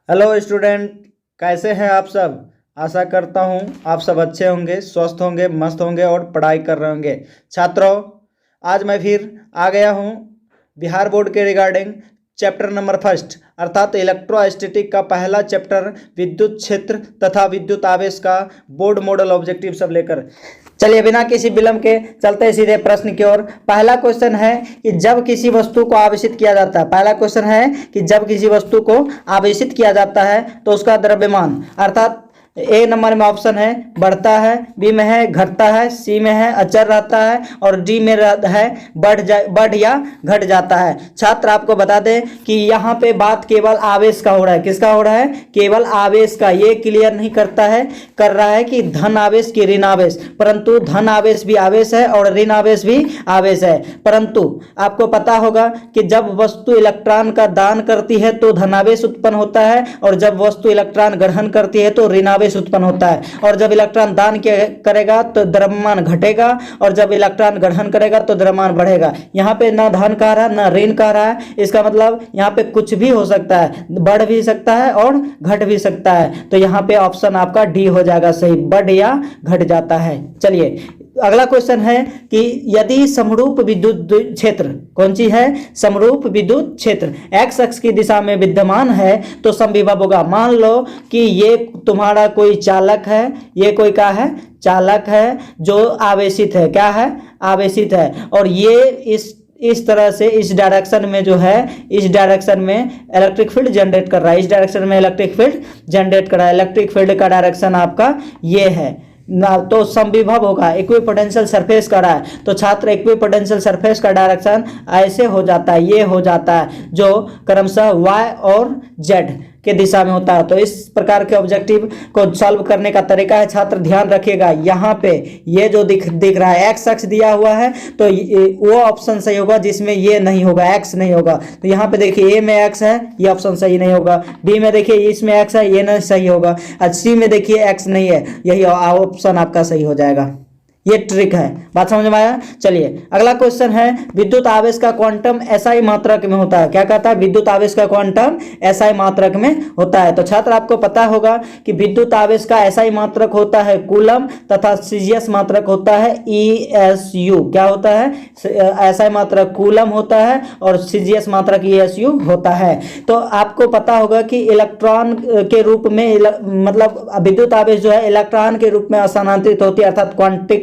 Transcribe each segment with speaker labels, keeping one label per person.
Speaker 1: Hello student, कैसे हैं आप सब। आशा करता हूं आप सब अच्छे होंगे, स्वस्थ होंगे, मस्त होंगे और पढ़ाई कर रहे होंगे। छात्रों, आज मैं फिर आ गया हूं बिहार बोर्ड के रिगार्डिंग चैप्टर नंबर फर्स्ट अर्थात इलेक्ट्रोस्टैटिक का पहला चैप्टर विद्युत क्षेत्र तथा विद्युत आवेश का बोर्ड मॉडल ऑब्जेक्टिव सब लेकर। चलिए बिना किसी विलंब के चलते हैं सीधे प्रश्न की ओर। पहला क्वेश्चन है कि जब किसी वस्तु को आवेशित किया जाता है, पहला क्वेश्चन है कि जब किसी वस्तु को आवेशित किया जाता है तो उसका द्रव्यमान अर्थात ए नंबर में ऑप्शन है बढ़ता है, बी में है घटता है, सी में है अचर रहता है और डी में है बढ़ या घट जाता है। छात्र आपको बता दें कि यहाँ पे बात केवल आवेश का हो रहा है। किसका हो रहा है? केवल आवेश का। ये क्लियर नहीं कर रहा है कि धन आवेश की ऋण आवेश, परंतु धन आवेश भी आवेश है और ऋण आवेश भी आवेश है। परंतु आपको पता होगा कि जब वस्तु इलेक्ट्रॉन का दान करती है तो धनावेश उत्पन्न होता है और जब वस्तु इलेक्ट्रॉन ग्रहण करती है तो ऋण उत्पन्न होता है। और जब इलेक्ट्रॉन दान करेगा तो द्रव्यमान घटेगा और जब इलेक्ट्रॉन ग्रहण करेगा तो द्रव्यमान बढ़ेगा। यहाँ पे ना धन कह रहा है ना ऋण कह रहा है। इसका मतलब यहाँ पे कुछ भी हो सकता है, बढ़ भी सकता है और घट भी सकता है। तो यहाँ पे ऑप्शन आपका डी हो जाएगा सही, बढ़ या घट जाता है। चलिए अगला क्वेश्चन है कि यदि समरूप विद्युत क्षेत्र, कौन सी है? समरूप विद्युत क्षेत्र एक्स अक्ष की दिशा में विद्यमान है तो समविभव होगा। मान लो कि ये तुम्हारा कोई चालक है, ये कोई क्या है? चालक है जो आवेशित है। क्या है? आवेशित है। और ये इस तरह से इस डायरेक्शन में जो है, इस डायरेक्शन में इलेक्ट्रिक फील्ड जनरेट कर रहा है। इस डायरेक्शन में इलेक्ट्रिक फील्ड जनरेट कर रहा है। इलेक्ट्रिक फील्ड का डायरेक्शन आपका ये है ना, तो समविभव होगा। इक्विपोटेंशियल सरफेस का रहा है तो छात्र इक्विपोटेंशियल सरफेस का डायरेक्शन ऐसे हो जाता है, ये हो जाता है, जो क्रमशः y और z के दिशा में होता है। तो इस प्रकार के ऑब्जेक्टिव को सॉल्व करने का तरीका है। छात्र ध्यान रखिएगा, यहाँ पे ये जो दिख रहा है एक्स अक्ष दिया हुआ है तो वो ऑप्शन सही होगा जिसमें ये नहीं होगा, एक्स नहीं होगा। तो यहाँ पे देखिए ए में एक्स है, ये ऑप्शन सही नहीं होगा। बी में देखिए इसमें एक्स है, ये नहीं सही होगा। और सी में देखिए एक्स नहीं है, यही ऑप्शन आपका सही हो जाएगा। ये ट्रिक है, बात समझ में आया। चलिए अगला क्वेश्चन है विद्युत आवेश का क्वांटम एसआई मात्रक में होता है। क्या कहता है? विद्युत आवेश का क्वांटम एसआई मात्रक में होता है। तो छात्र आपको पता होगा कि विद्युत आवेश का एसआई मात्रक होता है कूलम तथा सीजीएस मात्रक होता है ईएसयू। क्या होता है? एसआई मात्रक कूलम होता है और सीजीएस मात्रक ईएसयू होता है। तो आपको पता होगा कि इलेक्ट्रॉन के रूप में मतलब विद्युत आवेश जो है इलेक्ट्रॉन के रूप में स्थानांतरित होती है अर्थात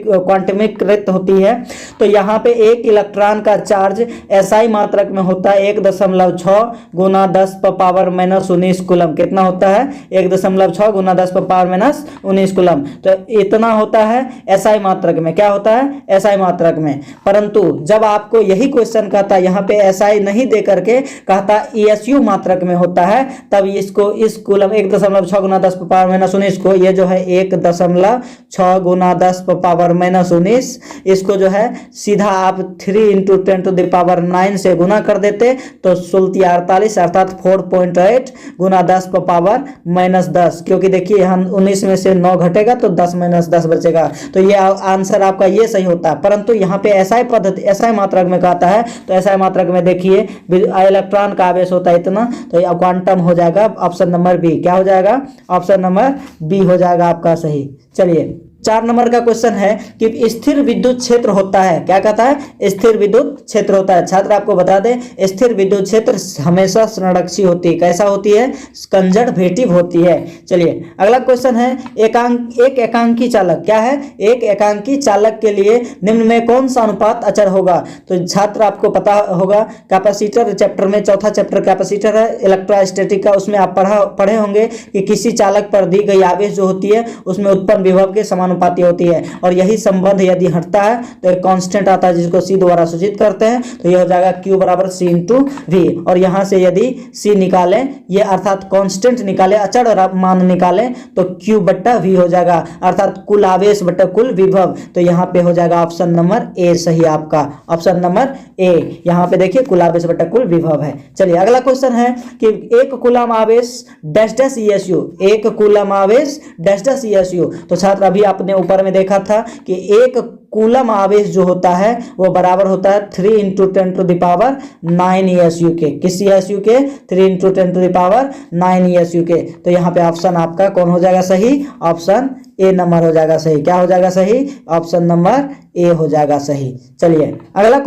Speaker 1: क्वांटमीकृत होती है। तो यहाँ पे एक इलेक्ट्रॉन का चार्ज एसआई मात्रक में होता है 1.6 गुना 10⁻⁻19 कूलम। कितना होता है? 1.6 गुना 10⁻⁻19 कूलम। तो इतना होता है एसआई मात्रक में। क्या होता है? एसआई मात्रक में। परंतु जब आपको यही क्वेश्चन कहता है, यहाँ पे एसआई नहीं दे करके कहता ईएसयू मात्रक में होता है, तब इसको इस कूलम 1.6 गुना 10⁻⁻19 को ये जो है 1.6 गुना 10⁻⁻19 इसको जो है सीधा आप 3 × 10⁻9 से गुना कर देते तो 1648 अर्थात 4.8 गुना 10⁻−10, क्योंकि देखिए हम 19 में से 9 घटेगा तो 10-10 बचेगा। तो ये आंसर आपका ये सही होता है। परंतु यहाँ पे एसआई पद्धति एसआई मात्रक में कहता है तो एसआई मात्रक में देखिए इलेक्ट्रॉन का आवेश होता है इतना, तो ये क्वांटम हो जाएगा ऑप्शन नंबर बी। क्या हो जाएगा? ऑप्शन नंबर बी हो जाएगा आपका सही। चलिए 4 नंबर का क्वेश्चन है कि स्थिर विद्युत क्षेत्र होता है। क्या कहता है? स्थिर विद्युत क्षेत्र होता है। छात्र आपको बता दें स्थिर विद्युत क्षेत्र हमेशा संरक्षी होती है। कैसा होती है? कंजर्वेटिव होती है। चलिए अगला क्वेश्चन है एक एकांकी चालक। क्या है? एक एकांकी चालक के लिए निम्न में कौन सा अनुपात अचर होगा? तो छात्र आपको पता होगा कैपेसिटर चैप्टर में, चौथा चैप्टर कैपेसिटर है इलेक्ट्रोस्टैटिक का, उसमें आप पढ़े होंगे कि किसी चालक पर दी गई आवेश जो होती है उसमें उत्पन्न विभव के समानुपाती होती है। और यही संबंध यदि हटता है तो एक कांस्टेंट आता है जिसको सी द्वारा सूचित करते हैं, तो यह हो जाएगा Q बराबर C × V। और यहां से यदि C निकालें, ये अर्थात कांस्टेंट निकाले, अचर मान निकालें तो Q बट्टा V हो जाएगा अर्थात कुल आवेश बट्टा कुल विभव। तो यहाँ पे हो जाएगा ऑप्शन नंबर ए सही आपका, ऑप्शन नंबर ए। यहाँ पे देखिए कुल आवेश बट्टा कुल विभव है। चलिए अगला क्वेश्चन है कि एक कूलम आवेश डैश डैश ईएसयू, एक कूलम आवेश डैश डैश ईएसयू। तो छात्र अभी आप आपने ऊपर में देखा था कि एक कूलम आवेश जो होता है वो बराबर होता है 3 into 10 to the power 9 ESU के। किस ESU के? 3 into 10 to the power 9 ESU के। तो यहाँ पे ऑप्शन आपका कौन हो जाएगा सही? ऑप्शन ए नंबर हो जाएगा सही। क्या हो जाएगा सही? ऑप्शन नंबर ए हो जाएगा सही। चलिए अगला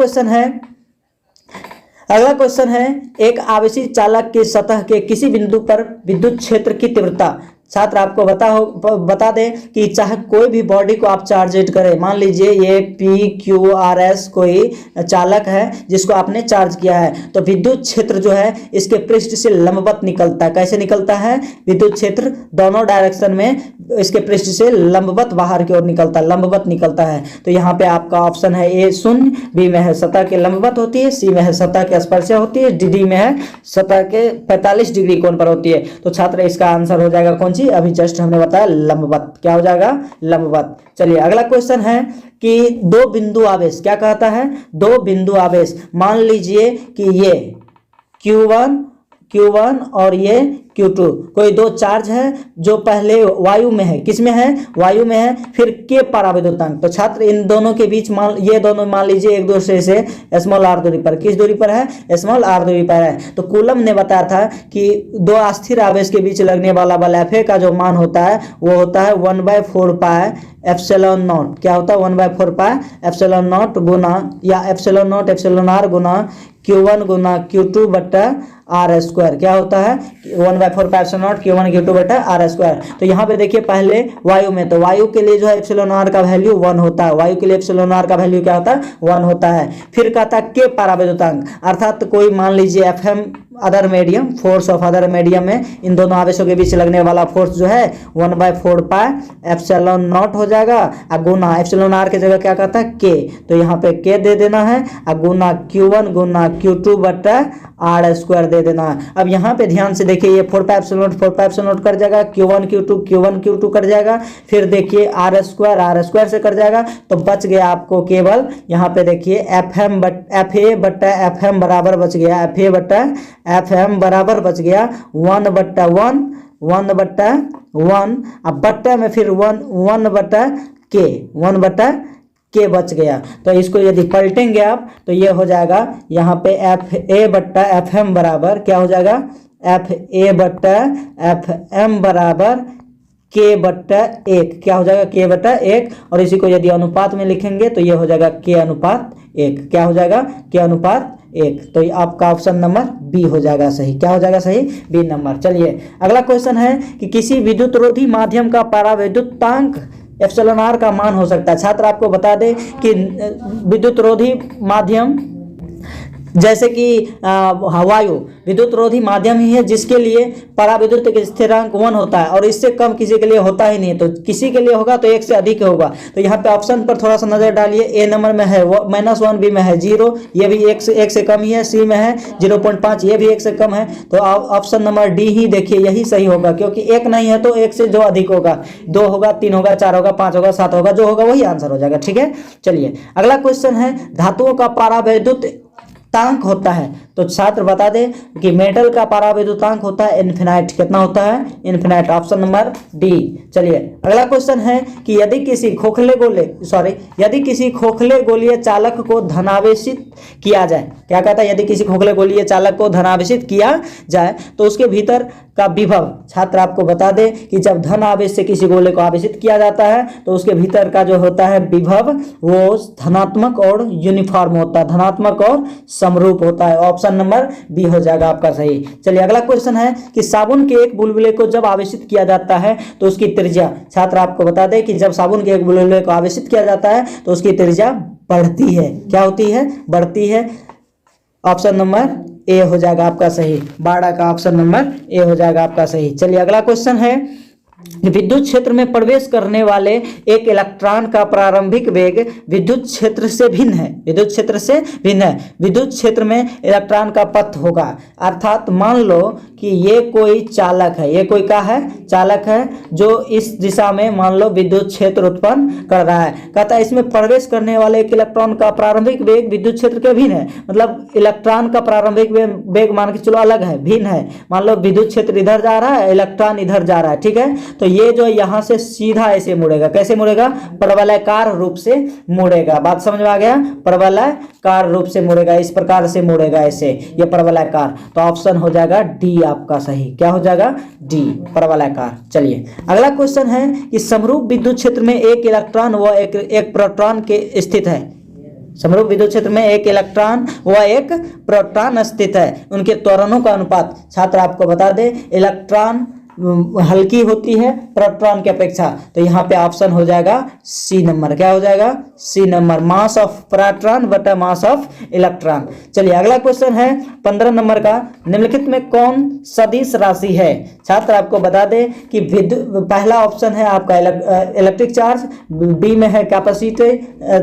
Speaker 1: क्वेश्चन है, एक आवेशी चालक की सतह के किसी बिंदु पर विद्युत क्षेत्र की तीव्रता। छात्र आपको बता दें कि चाहे कोई भी बॉडी को आप चार्ज करें, मान लीजिए ये PQRS कोई चालक है जिसको आपने चार्ज किया है, तो विद्युत क्षेत्र जो है इसके पृष्ठ से लंबवत निकलता है। कैसे निकलता है? विद्युत क्षेत्र दोनों डायरेक्शन में इसके पृष्ठ से लंबवत बाहर की ओर निकलता है, लंबवत निकलता है। तो यहाँ पे आपका ऑप्शन है ए 0, बी में है सतह के लंबवत होती है, सी में है सतह के स्पर्श होती है, डी में है सतह के 45 डिग्री कोण पर होती है। तो छात्र इसका आंसर हो जाएगा कौन सी? अभी जस्ट हमने बताया लंबवत। क्या हो जाएगा? लंबवत। चलिए अगला क्वेश्चन है कि दो बिंदु आवेश, क्या कहता है? दो बिंदु आवेश, मान लीजिए कि ये Q1 और ये Q2, कोई दो चार्ज है जो पहले वायु में है। किस में है? वायु में है। फिर के पराविद्युतांक, तो छात्र इन दोनों के बीच ये दोनों मान लीजिए एक दूसरे से स्मॉल r दूरी पर, किस दूरी पर है? स्मॉल r दूरी पर है। तो कूलम ने बताया था कि दो अस्थिर आवेश के बीच लगने वाला बल Fa का जो मान होता है वो होता है 1/4 पाई एप्सिलॉन नॉट। क्या होता है? 1/4 पाई एप्सिलॉन नॉट गुना या epsilon not epsilon r Guna Q1 Guna Q2 बटा R स्क्वायर। क्या होता है? 1/4 pi epsilon not Q1 Q2 बटा R स्क्वायर। तो यहाँ पे देखिए पहले वायु में, तो वायु के लिए जो है एप्सिलॉन r का वैल्यू 1 होता है। वायु के लिए एप्सिलॉन r का वैल्यू क्या होता है? 1 होता है। फिर कहता है के पराविद्युतांक, अर्थात कोई मान लीजिए FM other medium, force of other medium में इन दोनों आवेशों के बीच लगने वाला फोर्स जो है 1/4 पाई एप्सिलॉन नॉट हो जाएगा। गुना एप्सिलॉन r की जगह क्या कहता है? के, तो यहाँ पे के दे देना है। गुना Q1 गुना Q2 बटा R स्क्वायर दे देना है। अब यहाँ पे ध्यान से देखिए ये 4 पाई एप्सिलॉन नॉट कर जाएगा, Q1 Q2 कर जाएगा। फिर देखिए R स्क्वायर से कर जाएगा। तो बच गया आपको केवल यहाँ पे देखिए FA बटा FM बराबर बच गया, FA बटा FM बराबर बच गया 1/1 अब बट्टा में फिर 1 बटा के बच गया। तो इसको यदि पलटेंगे आप तो ये हो जाएगा यहाँ पे FA बट्टा FM बराबर क्या हो जाएगा? FA बट्टा FM बराबर K बट्टा 1। क्या हो जाएगा? K बट्टा 1। और इसी को यदि अनुपात में लिखेंगे तो ये हो जाएगा K अनुपात 1। क्या हो जाएगा? K अनुपात 1। तो आपका ऑप्शन नंबर बी हो जाएगा सही। क्या हो जाएगा सही? B number. चलिए अगला क्वेश्चन है कि किसी विद्युत रोधी माध्यम का पराविद्युतांक एप्सिलॉन r का मान हो सकता है। छात्र आपको बता दें कि विद्युत रोधी माध्यम जैसे कि वायु विद्युत रोधी माध्यम ही है जिसके लिए पराविद्युत स्थिरांक 1 होता है और इससे कम किसी के लिए होता ही नहीं। तो किसी के लिए होगा तो 1 से अधिक होगा। तो यहाँ पे ऑप्शन पर थोड़ा सा नजर डालिए। ए नंबर में है -1, बी में है 0, ये भी 1 से कम ही है, सी में है 0.5, ये भी 1 से कम है। तो ऑप्शन नंबर डी ही देखिए यही सही होगा, क्योंकि 1 नहीं है तो 1 से जो अधिक होगा, 2 होगा, 3 होगा, 4 होगा, 5 होगा, 7 होगा, जो होगा वही आंसर हो जाएगा। ठीक है, चलिए अगला क्वेश्चन है धातुओं का पराविद्युत तांक होता है। तो छात्र बता दें कि मेटल का पराविद्युतांक होता है इन्फिनाइट। कितना होता है? इन्फिनाइट। Option number D. चलिए अगला क्वेश्चन है कि यदि किसी खोखले गोलीय चालक को धनावेशित किया जाए, क्या कहता है? यदि किसी खोखले गोलीय चालक को धनावेशित किया जाए तो उसके भीतर का विभव, छात्र आपको बता दें कि जब धन आवेश से किसी गोले को आवेशित किया जाता है तो उसके भीतर का जो होता है विभव वो धनात्मक और यूनिफॉर्म होता है, धनात्मक और समरूप होता है। ऑप्शन नंबर बी हो जाएगा आपका सही। चलिए अगला क्वेश्चन है कि साबुन के एक बुलबुले को जब आवेशित किया जाता है तो उसकी त्रिज्या, छात्र आपको बता दें कि जब साबुन के एक बुलबुले को आवेशित किया जाता है तो उसकी त्रिज्या बढ़ती है। क्या होती है? बढ़ती है। ऑप्शन नंबर ए हो जाएगा आपका सही। 12 का ऑप्शन नंबर ए हो जाएगा आपका सही। चलिए अगला क्वेश्चन है विद्युत क्षेत्र में प्रवेश करने वाले एक इलेक्ट्रॉन का प्रारंभिक वेग विद्युत क्षेत्र से भिन्न है। विद्युत क्षेत्र से भिन्न है। विद्युत क्षेत्र में इलेक्ट्रॉन का पथ होगा, अर्थात मान लो कि ये कोई चालक है, ये कोई क्या है, चालक है, जो इस दिशा में मान लो विद्युत क्षेत्र उत्पन्न कर रहा है। कहता है इसमें प्रवेश करने वाले एक इलेक्ट्रॉन का प्रारंभिक वेग विद्युत क्षेत्र के भिन्न है, मतलब इलेक्ट्रॉन का प्रारंभिक वेग मान के चलो अलग है, भिन्न है। मान लो विद्युत क्षेत्र इधर जा रहा है, इलेक्ट्रॉन इधर जा रहा है, ठीक है। तो ये जो यहाँ से सीधा ऐसे मुड़ेगा, कैसे मुड़ेगा, परवलयाकार रूप से मुड़ेगा। बात समझ में आ गया, परवलयाकार रूप से मुड़ेगा, इस प्रकार से मुड़ेगा ऐसे, ये परवलयाकार। तो ऑप्शन हो जाएगा डी आपका सही। क्या हो जाएगा, डी, परवलयाकार। चलिए अगला क्वेश्चन है कि समरूप विद्युत क्षेत्र में एक इलेक्ट्रॉन व एक प्रोटॉन के स्थित है। समरूप विद्युत क्षेत्र में एक इलेक्ट्रॉन व एक प्रोटॉन स्थित है, उनके त्वरणों का अनुपात। छात्र आपको बता दे, इलेक्ट्रॉन हल्की होती है प्रोटॉन की अपेक्षा, तो यहाँ पे ऑप्शन हो जाएगा सी नंबर। क्या हो जाएगा, C number, mass of proton बटा मास ऑफ इलेक्ट्रॉन। चलिए अगला क्वेश्चन है 15 नंबर का, निम्नलिखित में कौन सदिश राशि है। छात्र आपको बता दे कि पहला ऑप्शन है आपका इलेक्ट्रिक चार्ज, बी में है कैपेसिटी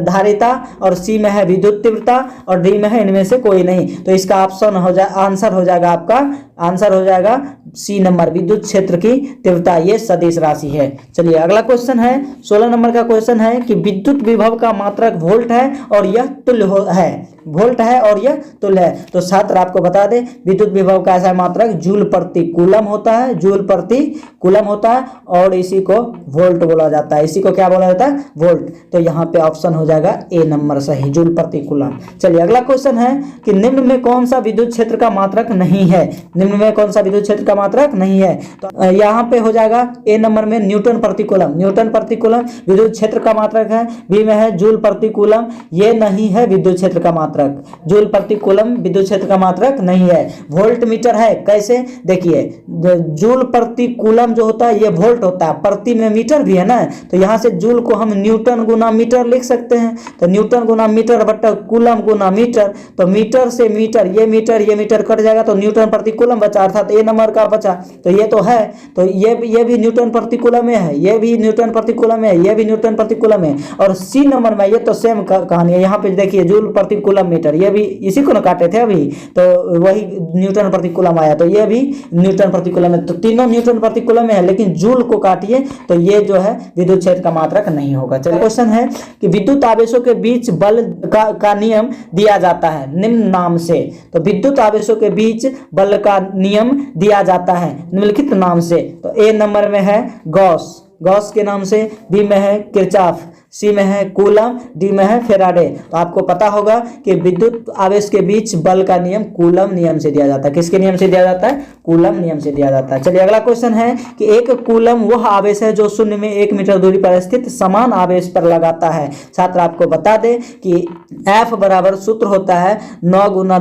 Speaker 1: धारिता, और सी में है विद्युत तीव्रता, और डी में है इनमें से कोई नहीं। तो इसका ऑप्शन आंसर हो जाएगा आपका, आंसर हो जाएगा सी नंबर, विद्युत क्षेत्र की तीव्रता, ये सदिश राशि है। चलिए अगला क्वेश्चन है 16 नंबर का क्वेश्चन है कि विद्युत विभव का मात्रक वोल्ट है और यह तुल्य है, वोल्ट है और यह तुल्य है। तो छात्र आपको बता दे विद्युत विभव का ऐसा मात्रक जूल प्रति कूलम होता है, जूल प्रति कूलम होता है, और इसी को वोल्ट बोला जाता है, इसी को क्या बोला जाता है, वोल्ट। तो यहाँ पे ऑप्शन हो जाएगा ए नंबर सही, जूल प्रति कूलम। चलिए अगला क्वेश्चन है कि निम्न में कौन सा विद्युत क्षेत्र का मात्रक नहीं है, निम्न में कौन सा विद्युत क्षेत्र का मात्रक नहीं है। तो यहाँ पे हो जाएगा ए नंबर में न्यूटन प्रति कूलम, न्यूटन प्रति कूलम विद्युत क्षेत्र का मात्रक है। बी में है जूल प्रति कूलम, ये नहीं है विद्युत क्षेत्र का मात्रक, जूल प्रति कूलम विद्युत क्षेत्र का मात्रक नहीं है। वोल्ट मीटर है, कैसे, देखिए जूल प्रति कूलम जो होता है ये वोल्ट होता है, प्रति में मीटर भी है ना, तो यहाँ से जूल को हम न्यूटन गुना मीटर लिख सकते हैं। तो न्यूटन गुना मीटर बटा कूलम गुना मीटर, तो मीटर से मीटर, ये मीटर कट जाएगा, तो न्यूटन प्रति कूलम बचा, अर्थात ए नंबर का बचा। तो ये तो है, तो ये भी न्यूटन प्रति कूलम में है, ये भी न्यूटन प्रति कूलम में है, ये भी न्यूटन प्रति कूलम में। और सी नंबर में ये तो सेम कहानी है, यहाँ पे देखिए जूल प्रति कूलम मीटर, ये भी इसी को ना काटे थे अभी, तो वही न्यूटन प्रति कूलम आया, तो ये भी न्यूटन प्रति कूलम है। तो तीनों न्यूटन प्रति कूलम में है, लेकिन जूल को काटिए तो ये जो है विद्युत क्षेत्र का मात्रक नहीं होगा। चलिए क्वेश्चन है कि विद्युत आवेशों के बीच बल का नियम दिया जाता है निम्न नाम से। तो विद्युत आवेशों के बीच बल का नियम दिया जाता है निम्नलिखित नाम से। तो ए नंबर में है गॉस के नाम से, बी में है किरचॉफ, सी में है कूलम, डी में है फेराडे। तो आपको पता होगा कि विद्युत आवेश के बीच बल का नियम कूलम नियम से दिया जाता है। किसके नियम से दिया जाता है, कूलम नियम से दिया जाता है। चलिए अगला क्वेश्चन है कि एक कूलम वह आवेश है जो शून्य में 1 मीटर दूरी पर स्थित समान आवेश पर लगाता है। छात्र आपको बता दे कि F बराबर सूत्र होता है 9 ×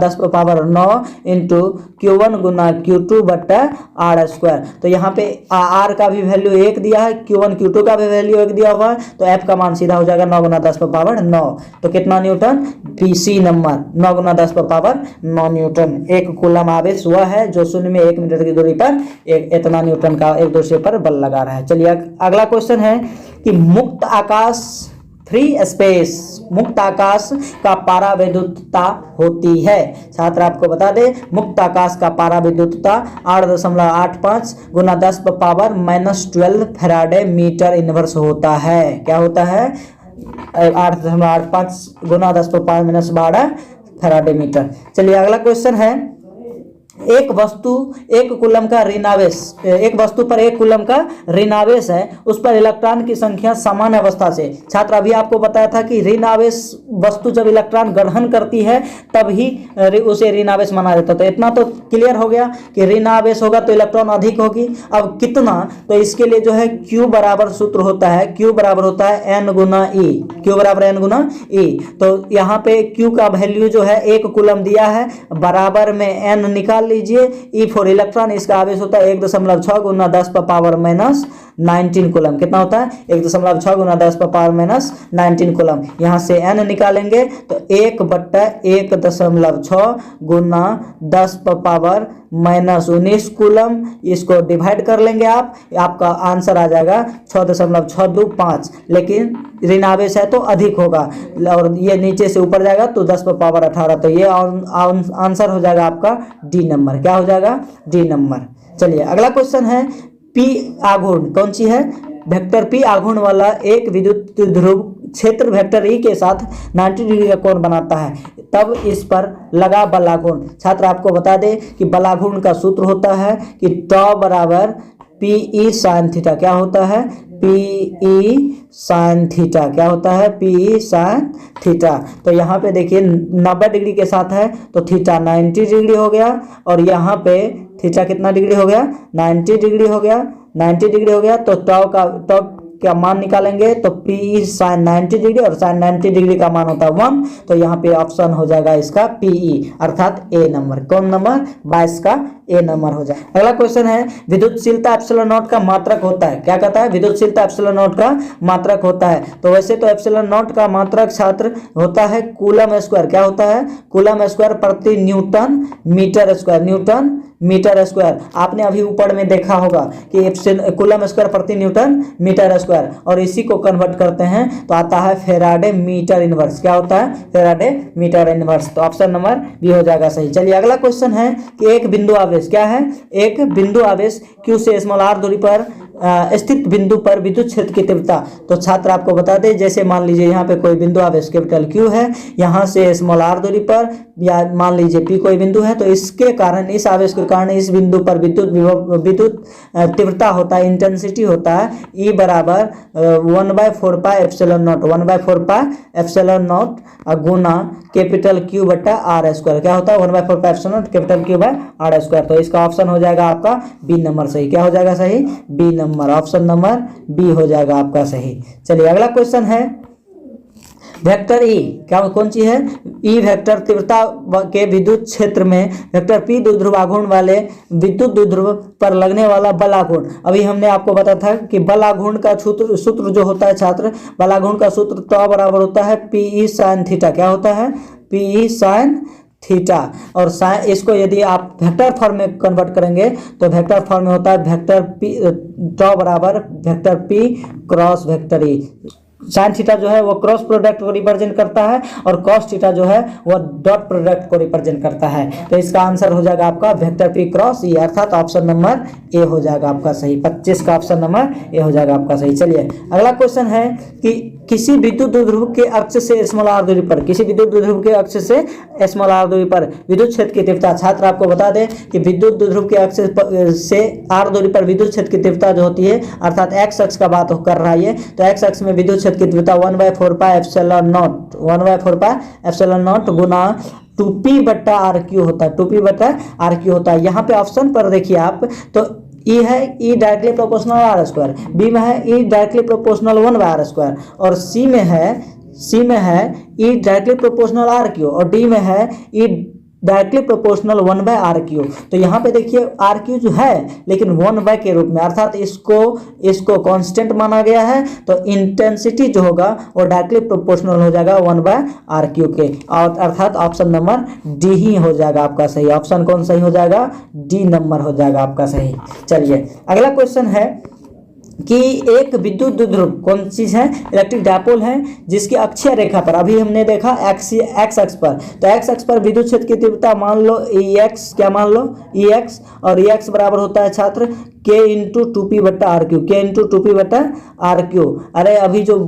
Speaker 1: 10⁻9 इंटू Q1 × Q2 बटा R²। तो यहाँ पे R का भी वैल्यू 1 दिया है, Q1 Q2 का भी वैल्यू 1 दिया हुआ है, तो F का मान सीधा हो जाएगा 9 × 10⁻9। तो कितना न्यूटन, सी नंबर 9 × 10⁻9 न्यूटन। एक कूलम आवेश हुआ है जो शून्य में 1 मीटर की दूरी पर इतना न्यूटन का एक दूसरे पर बल लगा रहा है। चलिए अगला क्वेश्चन है कि मुक्त आकाश, फ्री स्पेस, मुक्त आकाश का पाराविद्युतता होती है। छात्र आपको बता दे मुक्त आकाश का पाराविद्युतता 8.85 × 10⁻−12 फैराडे मीटर इनवर्स होता है। क्या होता है, 8.85 × 10⁻−12 फैराडे मीटर। चलिए अगला क्वेश्चन है एक वस्तु पर एक कूलम का ऋण आवेश है, उस पर इलेक्ट्रॉन की संख्या समान अवस्था से। छात्र अभी आपको बताया था कि ऋण आवेश वस्तु जब इलेक्ट्रॉन ग्रहण करती है तब ही उसे ऋण आवेश माना जाता है। तो इतना तो क्लियर हो गया कि ऋण आवेश होगा तो इलेक्ट्रॉन अधिक होगी। अब कितना, तो इसके लिए जो है Q बराबर सूत्र होता है, Q बराबर होता है N × E, Q बराबर N × E। तो यहाँ पे Q का वैल्यू जो है 1 कूलम दिया है, बराबर में N निकाल लीजिए ई फॉर इलेक्ट्रॉन, इसका आवेश होता है 1.6 गुना 10 पर पावर माइनस 19 कूलम। कितना होता है? 1.6 गुना 10 पर पावर माइनस 19 कूलम। यहाँ से n निकालेंगे तो 1/1.6 गुना 10 पर पावर माइनस 19 कूलम। इसको डिवाइड कर लेंगे आप, आपका आंसर आ जाएगा 6.625। लेकिन ऋण आवेश है तो अधिक होगा, और ये नीचे से ऊपर जाएगा तो 10 पर पावर 18। तो ये आंसर हो जाएगा आपका डी नंबर। क्या हो जाएगा? D number. चलिए अगला क्वेश्चन है, पी आघूर्ण कौन सी है? वेक्टर पी आघूर्ण वाला एक विद्युत ध्रुव क्षेत्र वेक्टर ई के साथ 90 डिग्री का कोण बनाता है, तब इस पर लगा बलाघूर्ण। छात्र आपको बता दें कि बलाघूर्ण का सूत्र होता है कि टॉ बराबर पी ई साइन थीटा। क्या होता है? P E sine theta. क्या होता है? P E sine theta. तो यहाँ पे देखिए 90 डिग्री के साथ है तो थीटा 90 डिग्री हो गया, और यहाँ पे थीटा कितना डिग्री हो गया? 90 डिग्री हो गया। 90 डिग्री हो गया तो टॉ का मान निकालेंगे तो पी ई साइन 90 डिग्री, और साइन 90 डिग्री का मान होता है 1। तो यहाँ पे ऑप्शन हो जाएगा इसका पीई, अर्थात ए नंबर। कौन नंबर? 22 का ए नंबर हो जाए। अगला क्वेश्चन है, विद्युतशीलता एप्सिलॉन नॉट का मात्रक होता है। क्या कहता है? विद्युतशीलता एप्सिलॉन नॉट का मात्रक होता है। तो वैसे तो एप्सिलॉन नॉट का मात्रक छात्र होता है कूलम स्क्वायर। क्या होता है? कूलम स्क्वायर प्रति newton metre square. Newton metre square आपने अभी ऊपर में देखा होगा कि कूलम स्क्वायर प्रति न्यूटन मीटर स्क्वायर, और इसी को कन्वर्ट करते हैं तो आता है फेराडे मीटर इनवर्स। क्या होता है? Farad metre inverse. तो ऑप्शन नंबर बी हो जाएगा सही। चलिए अगला क्वेश्चन है कि एक बिंदु आवेश, क्या है? एक बिंदु आवेश Q से स्मॉल r दूरी पर स्थित बिंदु पर विद्युत क्षेत्र की तीव्रता। तो छात्र आपको बता दें, जैसे मान लीजिए यहाँ पे कोई बिंदु आवेश कैपिटल Q है, यहाँ से स्मॉल r दूरी पर, या मान लीजिए P कोई बिंदु है, तो इसके कारण, इस आवेश के कारण इस बिंदु पर विद्युत तीव्रता होता है, इंटेंसिटी होता है E बराबर 1/4 pi epsilon naught. 1/4 pi epsilon naught गुना कैपिटल Q बटा R स्क्वायर। क्या होता है? 1/4 pi epsilon naught capital Q by R square. तो इसका ऑप्शन हो जाएगा आपका बी नंबर सही। क्या हो जाएगा सही? B number. Option number B हो जाएगा आपका सही। चलिए अगला क्वेश्चन है, वेक्टर ई क्या कौन सी है? ई वेक्टर तीव्रता के विद्युत क्षेत्र में वेक्टर पी द्विध्रुव आघूर्ण वाले विद्युत द्विध्रुव पर लगने वाला बल आघूर्ण। अभी हमने आपको बताया था कि बल आघूर्ण का सूत्र जो होता है छात्र, बल आघूर्ण का सूत्र तो बराबर होता है पी ई साइन थीटा। क्या होता है? P E sine theta. और इसको यदि आप वेक्टर फॉर्म में कन्वर्ट करेंगे तो वेक्टर फॉर्म में होता है वेक्टर पी टॉ बराबर vector P cross vector E. Sine theta जो है वो क्रॉस प्रोडक्ट को रिप्रेजेंट करता है, और कॉस थीटा जो है वो डॉट प्रोडक्ट को रिप्रेजेंट करता है। तो इसका आंसर हो जाएगा आपका वेक्टर पी क्रॉस ई, अर्थात ऑप्शन नंबर ए हो जाएगा आपका सही। 25 का ऑप्शन नंबर ए हो जाएगा आपका सही। चलिए अगला क्वेश्चन है कि किसी विद्युत द्विध्रुव के अक्ष से स्मॉल r दूरी पर, किसी विद्युत द्विध्रुव के अक्ष से स्मॉल r दूरी पर विद्युत क्षेत्र की तीव्रता। छात्र आपको बता दें कि विद्युत द्विध्रुव के अक्ष से r दूरी पर विद्युत क्षेत्र की तीव्रता जो होती है, अर्थात x अक्ष का बात कर रहा है, तो x अक्ष में विद्युत क्षेत्र की तीव्रता 1/4 pi epsilon naught, 1/4 pi epsilon naught गुना 2p बटा RQ होता है। 2p बटा RQ होता है। यहाँ पे ऑप्शन पर देखिए आप, तो ई है E directly proportional R square, B में है E directly proportional 1/r square, और सी में है E directly proportional R Q, और डी में है ई डायरेक्टली प्रोपोर्शनल 1/RQ। तो यहाँ पे देखिए RQ जो है लेकिन 1 के रूप में, अर्थात इसको कांस्टेंट माना गया है, तो इंटेंसिटी जो होगा वो डायरेक्टली प्रोपोर्शनल हो जाएगा 1/RQ के, और अर्थात ऑप्शन नंबर डी ही हो जाएगा आपका सही। ऑप्शन कौन सही हो जाएगा? डी नंबर हो जाएगा आपका सही। चलिए अगला क्वेश्चन है कि एक विद्युत द्विध्रुव कौन चीज है? इलेक्ट्रिक डायपोल है, जिसकी अक्षीय रेखा पर, अभी हमने देखा एक्स अक्ष पर, तो एक्स अक्ष पर विद्युत क्षेत्र की तीव्रता मान लो EX। क्या मान लो? EX, और EX बराबर होता है छात्र K इंटू 2P बटा RQ। K इंटू 2P बटा RQ। अरे अभी जो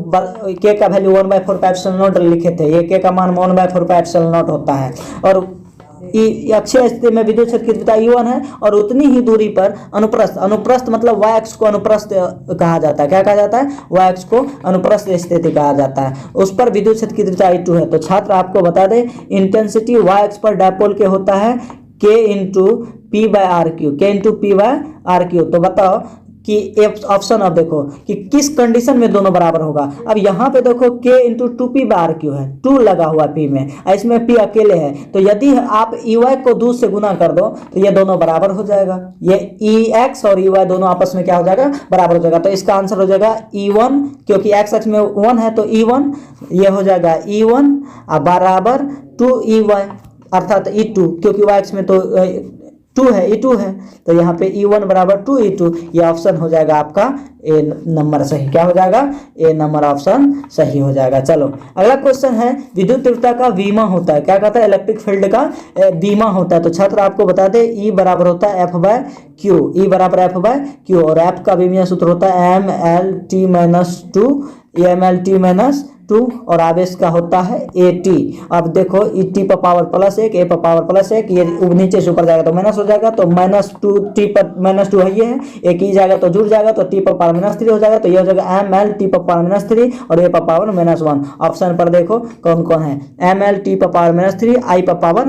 Speaker 1: K का वैल्यू 1/4 पाई एप्सिलॉन नॉट लिखे थे, ये K का मान 1/4 पाई एप्सिलॉन नॉट होता है, और अक्षीय स्थिति में विद्युत क्षेत्र की तीव्रता E1 है, और उतनी ही दूरी पर अनुप्रस्थ मतलब y अक्ष को अनुप्रस्थ कहा जाता है। क्या कहा जाता है? y अक्ष को अनुप्रस्थ स्थिति कहा जाता है, उस पर विद्युत क्षेत्र की तीव्रता E2 है। तो छात्र आपको बता दें इंटेंसिटी y अक्ष पर डायपोल के होता है K into P by RQ। K into P by RQ। तो बताओ कि ऑप्शन अब देखो कि किस कंडीशन में दोनों बराबर होगा। अब यहाँ पे देखो k इंटू टू पी बार क्यू है, 2 लगा हुआ p में, इसमें p अकेले है, तो यदि आप EY को 2 से गुना कर दो तो ये दोनों बराबर हो जाएगा। ये EX और EY दोनों आपस में क्या हो जाएगा, बराबर हो जाएगा। तो इसका आंसर हो जाएगा E1, क्योंकि x अक्ष में 1 है तो E1, ये हो जाएगा E1 बराबर 2EY अर्थात E2, क्योंकि y अक्ष में तो 2 है, E2 है, तो यहाँ पे E1 बराबर 2E2, ये ऑप्शन हो जाएगा आपका ए नंबर सही। क्या हो जाएगा, ए नंबर ऑप्शन सही हो जाएगा। चलो अगला क्वेश्चन है, विद्युत तीव्रता का बीमा होता है, क्या कहता है, इलेक्ट्रिक फील्ड का बीमा होता है। तो छात्र आपको बता दे E बराबर होता है F/Q, E बराबर F/Q, और F का बीमीय सूत्र होता है MLT-2, MLT-2, और आवेश का होता है AT। अब देखो T पर पावर +1, A पर पावर +1, ये नीचे से ऊपर जाएगा तो माइनस हो जाएगा, तो -2 T पर -2 है, ये है, एक ही जाएगा तो जुड़ जाएगा, तो T पर पावर -3 हो जाएगा, तो ये हो जाएगा MLT पर पावर -3 और A पर पावर -1। ऑप्शन पर देखो कौन कौन है, MLT पर पावर -3, I पर पावर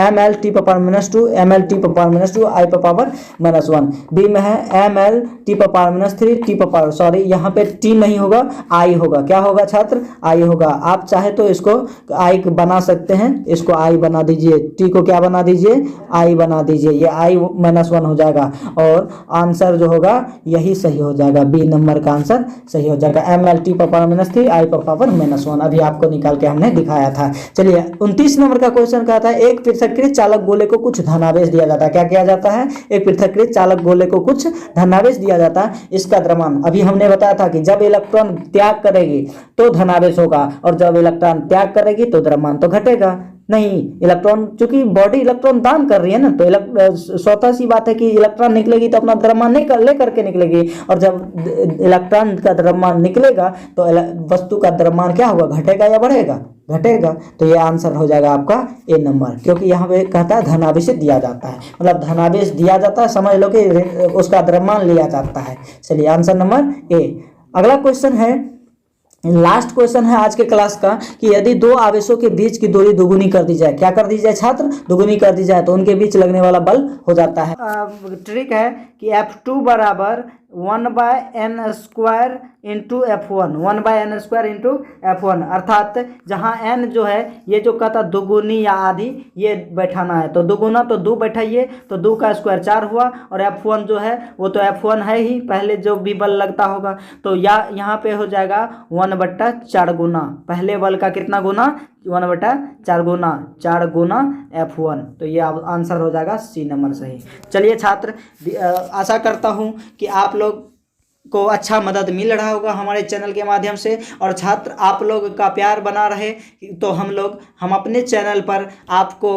Speaker 1: MLT पर पावर -2, MLT पर पावर -2, I पर पावर -1। बी में है MLT पर पावर -3, T पर पावर, सॉरी यहाँ पे T नहीं होगा, I होगा। क्या होगा छात्र, I होगा। आप चाहे तो इसको I बना सकते हैं, इसको I बना दीजिए, T को क्या बना दीजिए, I बना दीजिए, ये I -1 हो जाएगा, और आंसर जो होगा यही सही हो जाएगा, बी नंबर का आंसर सही हो जाएगा। MLT पर पावर -3, I पर पावर -1, अभी आपको निकाल के हमने दिखाया था। चलिए 29 नंबर का क्वेश्चन कहता है, एक पृथक्कृत चालक गोले को कुछ धनावेश दिया जाता है। क्या किया जाता है, एक पृथक्कृत चालक गोले को कुछ धनावेश दिया जाता है, इसका द्रव्यमान अभी हमने बताया था कि जब इलेक्ट्रॉन त्याग करेगी तो धनावेश होगा, और जब इलेक्ट्रॉन त्याग करेगी तो द्रव्यमान तो घटेगा नहीं। इलेक्ट्रॉन, चूंकि बॉडी इलेक्ट्रॉन दान कर रही है ना, तो स्वतः सी बात है कि इलेक्ट्रॉन निकलेगी तो अपना द्रव्यमान लेकर के निकलेगी, और जब इलेक्ट्रॉन का द्रव्यमान निकलेगा तो वस्तु का द्रव्यमान क्या होगा, घटेगा या बढ़ेगा, घटेगा। तो ये आंसर हो जाएगा आपका ए नंबर, क्योंकि यहाँ पे कहता है धनावेश दिया जाता है, मतलब धनावेश दिया जाता है, समझ लो कि उसका द्रव्यमान लिया जाता है। चलिए आंसर नंबर ए। अगला क्वेश्चन है, लास्ट क्वेश्चन है आज के क्लास का, कि यदि दो आवेशों के बीच की दूरी दुगुनी कर दी जाए, क्या कर दी जाए छात्र, दुगुनी कर दी जाए, तो उनके बीच लगने वाला बल हो जाता है। ट्रिक है कि F2 बराबर 1/n² into F1, 1/n² into F1, अर्थात जहाँ n जो है ये जो कहता दुगुनी या आधी, ये बैठाना है, तो दुगुना तो 2 बैठाइए, तो 2 का स्क्वायर 4 हुआ, और F1 जो है वो तो F1 है ही, पहले जो भी बल लगता होगा, तो यहाँ पे हो जाएगा 1/4 गुना, पहले बल का कितना गुना, 1/4 गुना, 4 गुना F1, तो ये आंसर हो जाएगा सी नंबर सही। चलिए छात्र, आशा करता हूँ कि आप लोग को अच्छा मदद मिल रहा होगा हमारे चैनल के माध्यम से, और छात्र आप लोग का प्यार बना रहे तो हम अपने चैनल पर आपको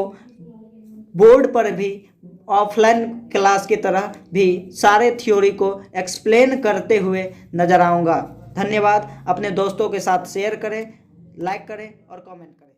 Speaker 1: बोर्ड पर भी ऑफलाइन क्लास की तरह भी सारे थ्योरी को एक्सप्लेन करते हुए नजर आऊँगा। धन्यवाद। अपने दोस्तों के साथ शेयर करें, लाइक करें और कमेंट करें।